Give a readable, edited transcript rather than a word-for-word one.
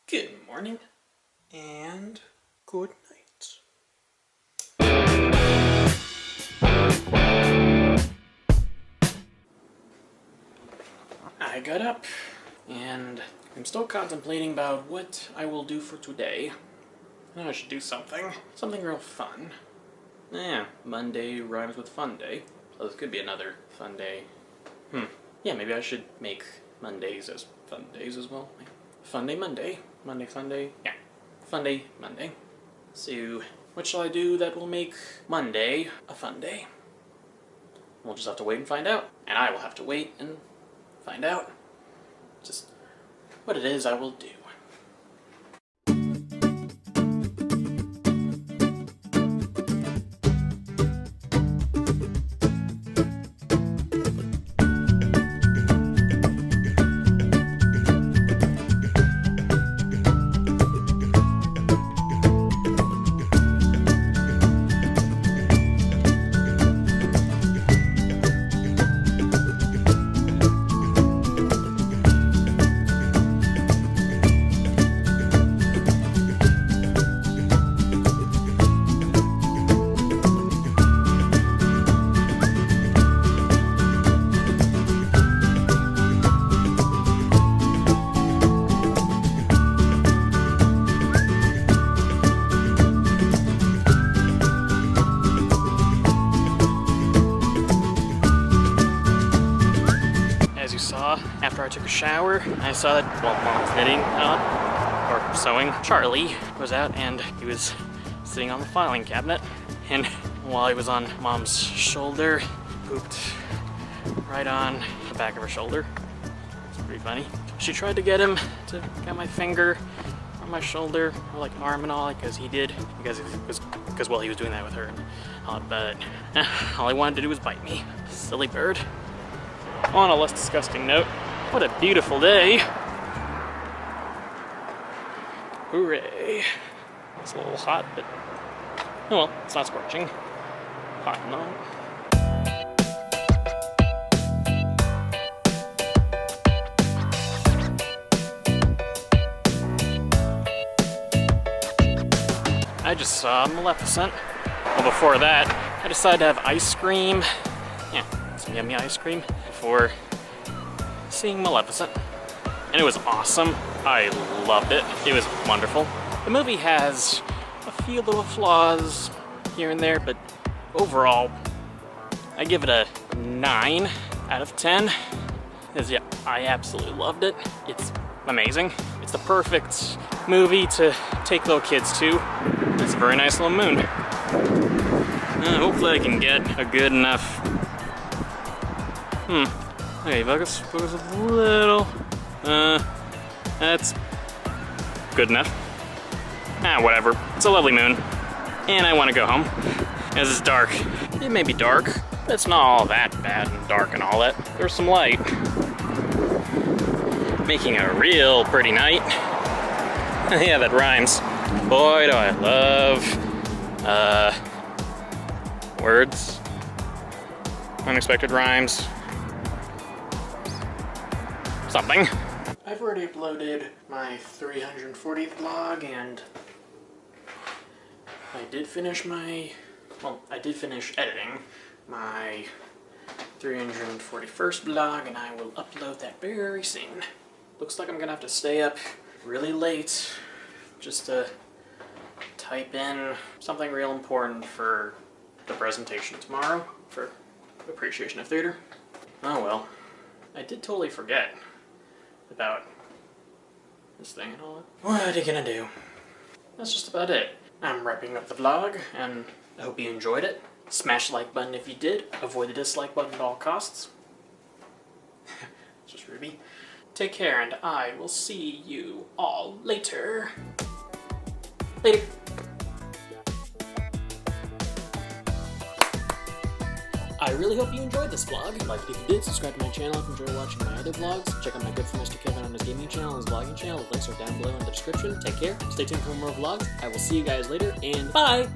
Good morning and good night. I got up and I'm still contemplating about what I will do for today. I know I should do something real fun. Yeah, Monday rhymes with fun day. So this could be another fun day. Yeah, maybe I should make Mondays as fun days as well. Fun day Monday. Monday fun day. Yeah. Fun day Monday. So, what shall I do that will make Monday a fun day? We'll just have to wait and find out. And I will have to wait and find out just what it is I will do. After I took a shower, I saw that while Mom was knitting or sewing, Charlie was out and he was sitting on the filing cabinet. And while he was on Mom's shoulder, pooped right on the back of her shoulder. It's pretty funny. She tried to get him to get my finger on my shoulder, or like arm and all, because he did, because well, he was doing that with her and all, but all he wanted to do was bite me. Silly bird. On a less disgusting note, what a beautiful day. Hooray. It's a little hot, but oh well, it's not scorching. Hot and all. I just saw Maleficent. Well, before that, I decided to have ice cream. Yeah, some yummy ice cream before seeing Maleficent. And it was awesome. I loved it. It was wonderful. The movie has a few little flaws here and there, but overall, I give it a 9 out of 10. Because yeah, I absolutely loved it. It's amazing. It's the perfect movie to take little kids to. It's a very nice little moon. Hopefully I can get a good enough okay, focus a little. That's good enough. Whatever. It's a lovely moon. And I want to go home. As it's dark. It may be dark, but it's not all that bad and dark and all that. There's some light. Making a real pretty night. Yeah, that rhymes. Boy, do I love, words. Unexpected rhymes. Something. I've already uploaded my 340th vlog, and I did finish editing my 341st vlog, and I will upload that very soon. Looks like I'm gonna have to stay up really late just to type in something real important for the presentation tomorrow for Appreciation of Theater. Oh well. I did totally forget about this thing and all that. What are you gonna do? That's just about it. I'm wrapping up the vlog, and I hope you enjoyed it. Smash the like button if you did. Avoid the dislike button at all costs. It's just Ruby. Take care, and I will see you all later. Later. I really hope you enjoyed this vlog. Like it if you did, subscribe to my channel if you enjoy watching my other vlogs. Check out my good friend Mr. Kevin on his gaming channel and his vlogging channel. The links are down below in the description. Take care, stay tuned for more vlogs. I will see you guys later, and bye!